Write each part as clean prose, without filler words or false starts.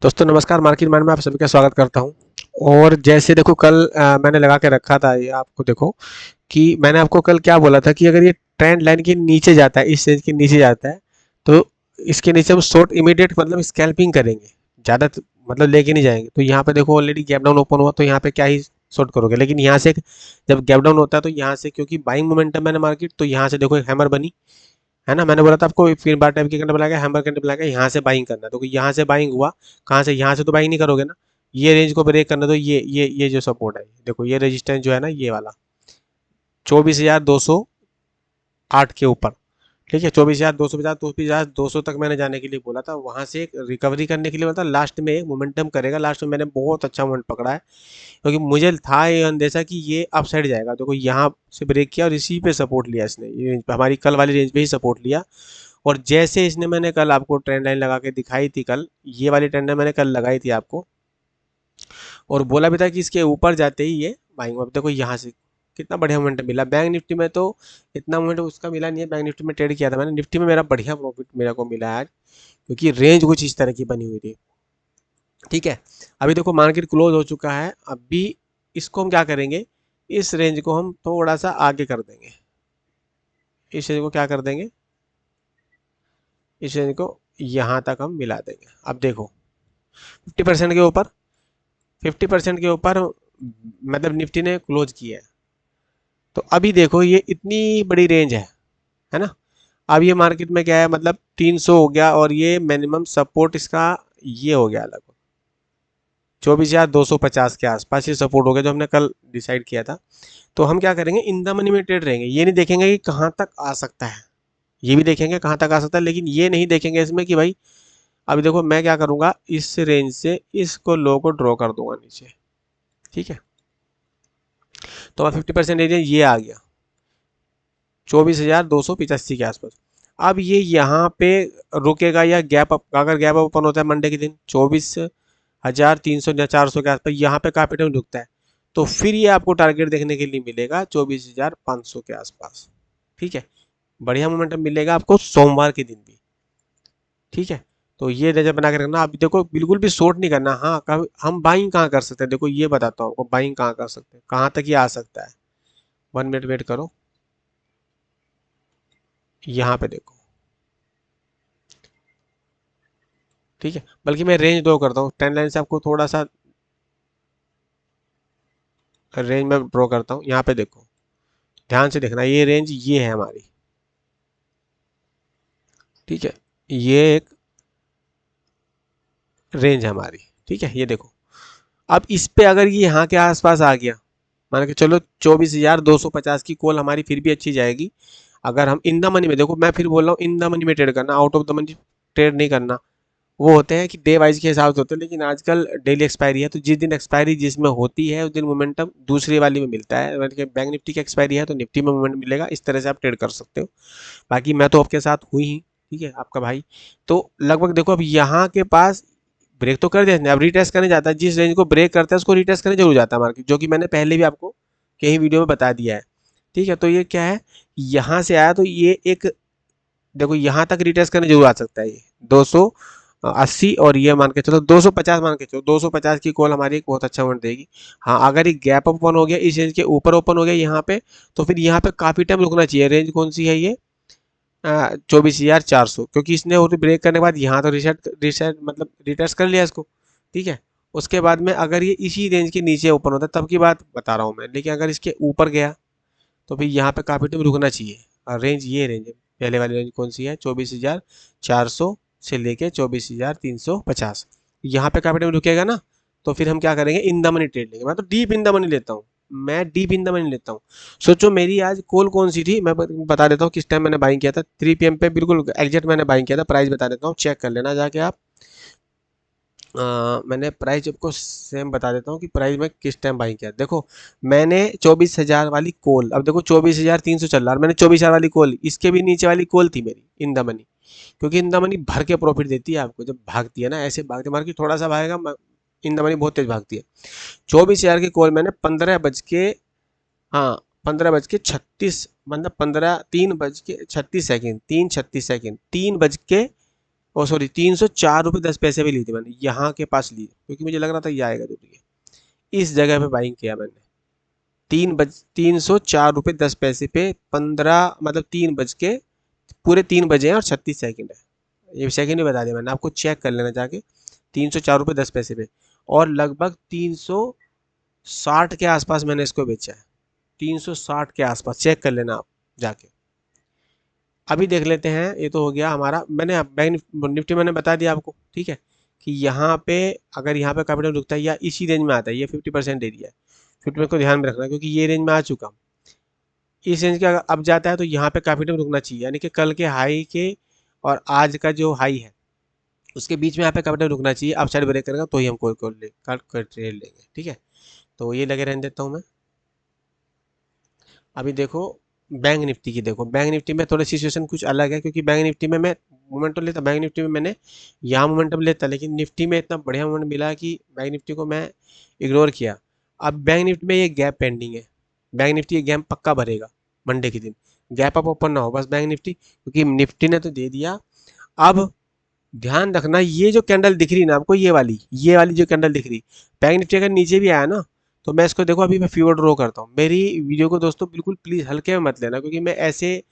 दोस्तों नमस्कार, market mind में आप सभी का स्वागत करता हूं। और जैसे देखो कल मैंने लगा के रखा था, ये आपको देखो कि मैंने आपको कल क्या बोला था कि अगर ये ट्रेंड लाइन के नीचे जाता है, इस रेंज के नीचे जाता है, तो इसके नीचे हम शॉर्ट इमीडिएट मतलब स्कैल्पिंग करेंगे। ज़्यादा मतलब लेके नहीं जाएंगे। तो यहाँ पे देखो ऑलरेडी गैप डाउन ओपन हुआ, तो यहाँ पे क्या ही शॉर्ट करोगे। लेकिन यहाँ से जब गैप डाउन होता है तो यहाँ से क्योंकि बाइंग मोमेंटम है ना मार्केट, तो यहाँ से देखो एक हैमर बनी है ना। मैंने बोला था आपको फिर बार टाइप की कैंडल बनाएगा, हैमर कैंडल बनाएगा, यहाँ से बाइंग करना है। तो यहाँ से बाइंग हुआ, कहाँ से, यहाँ से तो बाइंग नहीं करोगे ना। ये रेंज को ब्रेक करना, तो ये जो सपोर्ट है, देखो ये रेजिस्टेंस जो है ना, ये वाला 24,208 के ऊपर। ठीक है, 24,250, 24,200 तक मैंने जाने के लिए बोला था। वहां से एक रिकवरी करने के लिए बोला था, लास्ट में एक मोमेंटम करेगा। लास्ट में मैंने बहुत अच्छा मोमेंट पकड़ा है, क्योंकि मुझे था ये अंदेशा कि ये अप साइड जाएगा। देखो यहाँ से ब्रेक किया और इसी पे सपोर्ट लिया इसने, ये रेंज पे, हमारी कल वाली रेंज पे ही सपोर्ट लिया। और जैसे इसने, मैंने कल आपको ट्रेंड लाइन लगा के दिखाई थी, कल ये वाली ट्रेंड लाइन मैंने कल लगाई थी आपको, और बोला भी था कि इसके ऊपर जाते ही ये बाइंग। अब देखो यहाँ से कितना बढ़िया मोमेंट मिला। बैंक निफ्टी में तो इतना मोमेंट उसका मिला नहीं है। बैंक निफ्टी में ट्रेड किया था मैंने, निफ्टी में मेरा बढ़िया प्रॉफिट मेरे को मिला है आज, क्योंकि रेंज कुछ इस तरह की बनी हुई थी। ठीक है, अभी देखो मार्केट क्लोज हो चुका है। अभी इसको हम क्या करेंगे, इस रेंज को हम थोड़ा सा आगे कर देंगे। इस रेंज को क्या कर देंगे, इस रेंज को यहाँ तक हम मिला देंगे। अब देखो 50% के ऊपर, 50% के ऊपर मतलब निफ्टी ने क्लोज किया है। तो अभी देखो ये इतनी बड़ी रेंज है ना। अब ये मार्केट में क्या है, मतलब 300 हो गया, और ये मिनिमम सपोर्ट इसका ये हो गया लगभग 24,250 के आसपास ये सपोर्ट हो गया, जो हमने कल डिसाइड किया था। तो हम क्या करेंगे, इन द मनी में ट्रेड रहेंगे। ये नहीं देखेंगे कि कहाँ तक आ सकता है, ये भी देखेंगे कहाँ तक आ सकता है, लेकिन ये नहीं देखेंगे इसमें कि भाई, अभी देखो मैं क्या करूंगा, इस रेंज से इसको लो को ड्रॉ कर दूंगा नीचे। ठीक है, तो अब 50% एरिया ये आ गया 24,285 के आसपास। अब ये यहाँ पे रुकेगा या गैप अप, अगर गैप अप ओपन होता है मंडे के दिन 24,300 या 400 के आसपास, यहाँ पे काफी टाइम रुकता है, तो फिर ये आपको टारगेट देखने के लिए मिलेगा 24,500 के आसपास। ठीक है, बढ़िया मोमेंटम मिलेगा आपको सोमवार के दिन भी। ठीक है, तो ये नजर बना के रखना। अब देखो बिल्कुल भी शॉर्ट नहीं करना। हाँ, हम बाइंग कहाँ कर सकते हैं, देखो ये बताता हूँ आपको बाइंग कहाँ कर सकते हैं, कहाँ तक ये आ सकता है। 1 मिनट वेट करो, यहाँ पे देखो। ठीक है, बल्कि मैं रेंज ड्रॉ करता हूँ, 10 लाइन से आपको थोड़ा सा रेंज में ड्रॉ करता हूँ। यहाँ पे देखो, ध्यान से देखना, ये रेंज ये है हमारी। ठीक है, ये एक रेंज है हमारी। ठीक है, ये देखो। अब इस पे अगर ये यहाँ के आसपास आ गया, मान के चलो 24,250 की कॉल हमारी फिर भी अच्छी जाएगी। अगर हम इन द मनी में, देखो मैं फिर बोल रहा हूँ इन द मनी में ट्रेड करना, out of the money trade नहीं करना। वो होते हैं कि डे वाइज के हिसाब से होते हैं, लेकिन आजकल डेली एक्सपायरी है, तो जिस दिन एक्सपायरी जिसमें होती है उस दिन मोमेंटम दूसरी वाली में मिलता है। मतलब बैंक निफ्टी की एक्सपायरी है तो निफ्टी में मोमेंट मिलेगा। इस तरह से आप ट्रेड कर सकते हो। बाकी मैं तो आपके साथ हुई ही, ठीक है, आपका भाई। तो लगभग देखो अब यहाँ के पास ब्रेक तो कर दिया इसने, अब रिटेस्ट करने जाता है। जिस रेंज को ब्रेक करता है उसको रिटेस्ट करने जरूर जाता है मार्केट, जो कि मैंने पहले भी आपको कहीं वीडियो में बता दिया है। ठीक है, तो ये क्या है, यहाँ से आया तो ये एक, देखो यहाँ तक रिटेस्ट करने जरूर आ सकता है ये 280, और ये मान के चलो 250, मान के चलो 250 की कॉल हमारी एक बहुत अच्छा मोमेंट देगी। हाँ, अगर ये गैप ओपन हो गया, इस रेंज के ऊपर ओपन हो गया यहाँ पे, तो फिर यहाँ पे काफी टाइम रुकना चाहिए। रेंज कौन सी है ये, 24,400, क्योंकि इसने वो ब्रेक करने के बाद यहाँ तो रिसेट रिसेट मतलब रिटेस्ट कर लिया इसको। ठीक है, उसके बाद में अगर ये इसी रेंज के नीचे ओपन होता है तब की बात बता रहा हूँ मैं, लेकिन अगर इसके ऊपर गया तो फिर यहाँ पे काफी टाइम रुकना चाहिए। और रेंज ये रेंज है, पहले वाली रेंज कौन सी है, 24,400 से लेके 24,350। यहाँ पे काफी टाइम रुकेगा ना, तो फिर हम क्या करेंगे, इन द मनी ट्रेड लेंगे। मैं तो डीप इन द मनी लेता हूँ, मैं डीप इन द मनी लेता हूँ। सोचो मेरी आज कॉल कौन सी थी, मैं बता देता हूँ किस टाइम मैंने बाइंग किया था। 3 PM पे बिल्कुल एग्जैक्ट मैंने बाइंग किया था। प्राइस बता देता हूँ, चेक कर लेना जाके आप। मैंने प्राइस आपको सेम बता देता हूँ कि प्राइस में किस टाइम बाइंग किया। देखो मैंने 24,000 वाली कॉल, अब देखो 24,300 चल रहा है, मैंने 24,000 वाली कॉल, इसके भी नीचे वाली कॉल थी मेरी इन द मनी। क्योंकि इन द मनी भर के प्रॉफिट देती है आपको, जब भागती है ना, ऐसे भागती है मार्केट, थोड़ा सा भागेगा, इन द मनी बहुत तेज भागती है। 24,000 की कॉल मैंने 15 बज के, हाँ 15 बज के 36, मतलब 3 बज के 36 सेकेंड, 3:36, 3 बज के ओ सॉरी 304 रुपये 10 पैसे पे ली थी मैंने, यहाँ के पास ली क्योंकि मुझे लग रहा था ये आएगा जरूर। इस जगह पे बाइंग किया मैंने 304 रुपये 10 पैसे पे 15 मतलब 3 बज के पूरे 3 बजे हैं और 36 सेकंड है। ये सेकंड भी बता दिया मैंने आपको, चेक कर लेना जाके। 304 रुपये 10 पैसे पे और लगभग 360 के आसपास मैंने इसको बेचा है। 360 के आसपास चेक कर लेना आप जाके। अभी देख लेते हैं, ये तो हो गया हमारा, मैंने बैंक निफ्टी मैंने बता दिया आपको, ठीक है, कि यहाँ पे अगर यहाँ पे कैपिटल रुकता है या इसी रेंज में आता है, ये 50% एरिया है, 50% को ध्यान में रखना क्योंकि ये रेंज में आ चुका हूँ। इस रेंज का अब जाता है तो यहाँ पे काफ़ी टाइम रुकना चाहिए, यानी कि कल के हाई के और आज का जो हाई है उसके बीच में यहाँ पे काफ़ी टाइम रुकना चाहिए। अब साइड ब्रेक करेगा तो ही हम कोई ट्रेड लेंगे, ठीक है। तो ये लगे रहने देता हूँ मैं। अभी देखो बैंक निफ्टी की, देखो बैंक निफ्टी में थोड़ी सिचुएशन कुछ अलग है क्योंकि बैंक निफ्टी में मैं मोमेंटम लेता, बैंक निफ्टी में मैंने यहाँ मोमेंटम लेता, लेकिन निफ्टी में इतना बढ़िया मोमेंट मिला कि बैंक निफ्टी को मैं इग्नोर किया। अब बैंक निफ्टी में ये गैप पेंडिंग है, बैंक निफ्टी ये गैप पक्का भरेगा मंडे के दिन, गैप अप ओपन ना हो बस बैंक निफ्टी, क्योंकि निफ्टी ने तो दे दिया। अब ध्यान रखना, ये जो कैंडल दिख रही ना आपको, ये वाली जो कैंडल दिख रही, बैंक निफ्टी अगर नीचे भी आया ना तो मैं इसको देखो अभी मैं फीवर ड्रॉ करता हूँ। मेरी वीडियो को दोस्तों बिल्कुल प्लीज़ हल्के में मत लेना क्योंकि मैं ऐसे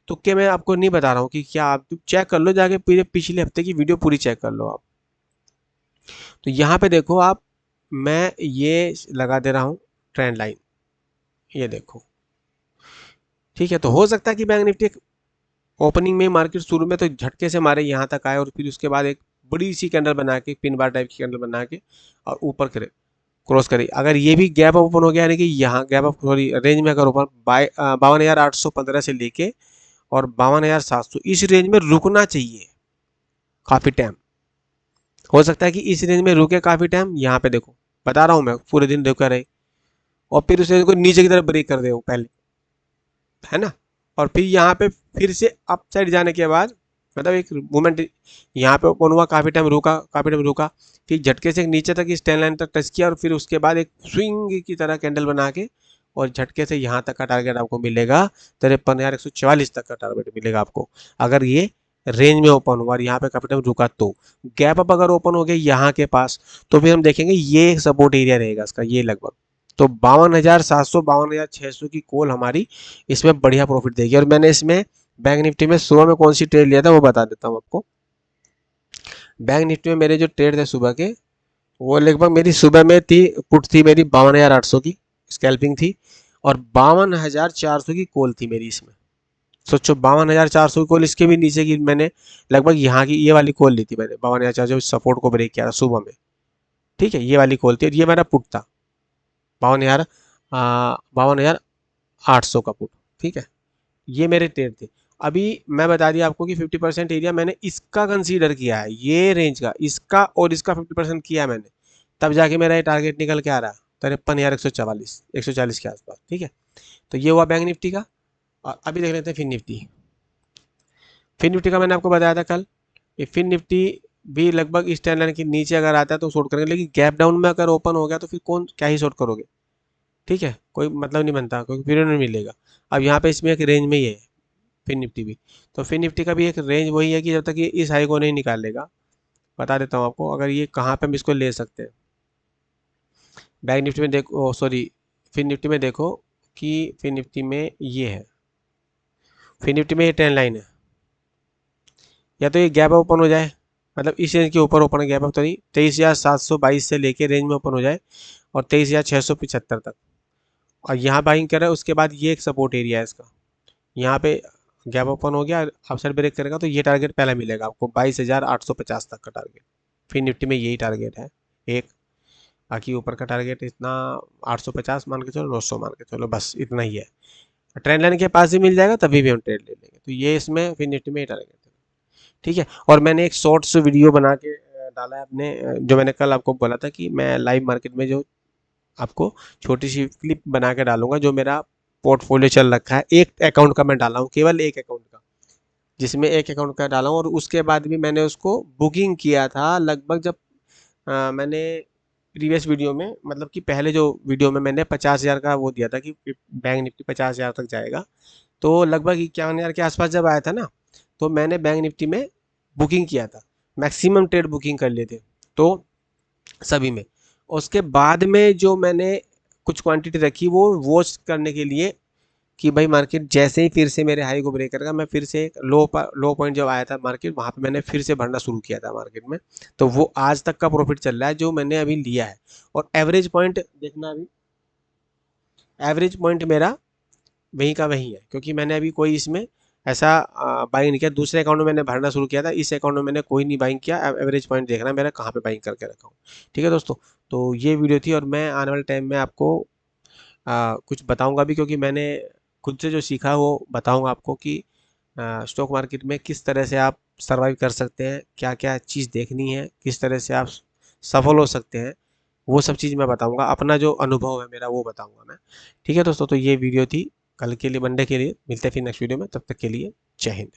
तुक्के में आपको नहीं बता रहा हूँ कि क्या, आप चेक कर लो जाके, पूरे पिछले हफ्ते की वीडियो पूरी चेक कर लो आप। तो यहाँ पे देखो आप, मैं ये लगा दे रहा हूँ ट्रेंड लाइन, ये देखो, ठीक है। तो हो सकता है कि बैंक निफ्टी ओपनिंग में मार्केट शुरू में तो झटके से मारे यहाँ तक आए और फिर उसके बाद एक बड़ी सी कैंडल बना के, पिन बार टाइप की कैंडल बना के और ऊपर करे, क्रॉस करी। अगर ये भी गैप ओपन हो गया, यानी कि यहाँ गैप अप सॉरी रेंज में अगर ओपन 52,815 से लेके और 52,700 इस रेंज में रुकना चाहिए काफ़ी टाइम। हो सकता है कि इस रेंज में रुके काफ़ी टाइम, यहाँ पे देखो बता रहा हूँ मैं, पूरे दिन रुका रहे और फिर उस रेंज को नीचे की तरफ ब्रेक कर दे वो पहले, है ना। और फिर यहाँ पे फिर से अप साइड जाने के बाद मतलब एक मूवमेंट यहाँ पे ओपन हुआ, काफ़ी टाइम रुका, फिर झटके से नीचे तक इस टेन लाइन तक टच किया और फिर उसके बाद एक स्विंग की तरह कैंडल बना के और झटके से यहाँ तक का टारगेट आपको मिलेगा, 53,144 तक का टारगेट मिलेगा आपको अगर ये रेंज में ओपन हुआ और यहाँ पे काफी टाइम रुका। तो गैप अप अगर ओपन हो गया यहाँ के पास तो फिर हम देखेंगे ये सपोर्ट एरिया रहेगा इसका, ये लगभग तो 52,700 52,600 की कॉल हमारी इसमें बढ़िया प्रॉफिट देगी। और मैंने इसमें बैंक निफ्टी में सुबह में कौन सी ट्रेड लिया था वो बता देता हूँ आपको। बैंक निफ्टी में मेरे जो ट्रेड थे सुबह के, वो लगभग मेरी सुबह में थी, पुट थी मेरी 52,800 की स्कैल्पिंग थी और 52,400 की कॉल थी मेरी इसमें। सोचो 52,400 की कॉल, इसके भी नीचे की मैंने लगभग यहाँ की ये वाली कॉल ली थी मैंने 52,400 सपोर्ट को ब्रेक किया था सुबह में, ठीक है। ये वाली कॉल थी और ये मेरा पुट था 52,800 का पुट, ठीक है। ये मेरे ट्रेड थे। अभी मैं बता दिया आपको कि 50% एरिया मैंने इसका कंसीडर किया है, ये रेंज का, इसका और इसका 50% किया है मैंने, तब जाके मेरा ये टारगेट निकल के आ रहा है 53,140 के आसपास, ठीक है। तो ये हुआ बैंक निफ्टी का। और अभी देख लेते हैं फिन निफ्टी। फिन निफ्टी का मैंने आपको बताया था कल, ये फिन निफ्टी भी लगभग इस ट्रेंड लाइन के नीचे अगर आता है तो शॉर्ट करेंगे, लेकिन गैप डाउन में अगर ओपन हो गया तो फिर कौन क्या ही शॉर्ट करोगे, ठीक है, कोई मतलब नहीं बनता, कोई पीरियड नहीं मिलेगा। अब यहाँ पे इसमें एक रेंज में ही है फिन निफ्टी भी, तो फिन निफ्टी का भी एक रेंज वही है कि जब तक ये इस हाई को नहीं निकाल लेगा, बता देता हूँ आपको अगर ये कहाँ पे हम इसको ले सकते हैं। बैंक निफ्टी में देखो, सॉरी फिन निफ्टी में देखो कि फिन निफ्टी में ये है, फिन निफ्टी में ये ट्रेंड लाइन है, या तो ये गैप ओपन हो जाए, मतलब इस रेंज के ऊपर ओपन गैप अप तो नहीं, 23,722 से लेके रेंज में ओपन हो जाए और 23,675 तक, और यहाँ बाइंग कर रहा है, उसके बाद ये एक सपोर्ट एरिया है इसका, यहाँ पे गैप ओपन हो गया, अपसाइड ब्रेक करेगा तो ये टारगेट पहला मिलेगा आपको 22,850 तक का टारगेट। फिर निफ्टी में यही टारगेट है एक, बाकी ऊपर का टारगेट इतना 850 मान के चलो, 900 मान के चलो, बस इतना ही है। ट्रेंड लाइन के पास ही मिल जाएगा तभी भी हम ट्रेड ले लेंगे। तो ये इसमें फिर निफ्टी में ही टारगेट है, ठीक है। और मैंने एक शॉर्ट्स वीडियो बना के डाला है अपने, जो मैंने कल आपको बोला था कि मैं लाइव मार्केट में जो आपको छोटी सी क्लिप बना के डालूंगा, जो मेरा पोर्टफोलियो चल रखा है, एक अकाउंट का मैं डाला हूँ, केवल एक अकाउंट का, जिसमें एक अकाउंट का डाला हूँ। और उसके बाद भी मैंने उसको बुकिंग किया था लगभग जब मैंने प्रीवियस वीडियो में, मतलब कि पहले जो वीडियो में मैंने 50,000 का वो दिया था कि बैंक निफ्टी 50,000 तक जाएगा, तो लगभग 51,000 के आसपास जब आया था ना, तो मैंने बैंक निफ्टी में बुकिंग किया था। मैक्सिमम ट्रेड बुकिंग कर लिए थे, तो सभी में। उसके बाद में जो मैंने कुछ क्वांटिटी रखी वो वॉच करने के लिए कि भाई मार्केट जैसे ही फिर से मेरे हाई को ब्रेक करेगा, मैं फिर से एक लो पॉइंट जब आया था मार्केट, वहाँ पे मैंने फिर से भरना शुरू किया था मार्केट में। तो वो आज तक का प्रॉफिट चल रहा है जो मैंने अभी लिया है। और एवरेज पॉइंट देखना, अभी एवरेज पॉइंट मेरा वहीं का वहीं है, क्योंकि मैंने अभी कोई इसमें ऐसा बाइंग नहीं किया। दूसरे अकाउंट में मैंने भरना शुरू किया था, इस अकाउंट में मैंने कोई नहीं बाइंग किया। एवरेज पॉइंट देखना मेरा कहाँ पे बाइंग करके रखा हूँ। ठीक है दोस्तों, तो ये वीडियो थी, और मैं आने वाले टाइम में आपको कुछ बताऊंगा भी, क्योंकि मैंने खुद से जो सीखा वो बताऊंगा आपको कि स्टॉक मार्केट में किस तरह से आप सरवाइव कर सकते हैं, क्या क्या चीज़ देखनी है, किस तरह से आप सफल हो सकते हैं। वो सब चीज़ मैं बताऊंगा, अपना जो अनुभव है मेरा वो बताऊंगा मैं। ठीक है दोस्तों, तो ये वीडियो थी कल के लिए, मंडे के लिए। मिलते हैं फिर नेक्स्ट वीडियो में, तब तक के लिए जय हिंद।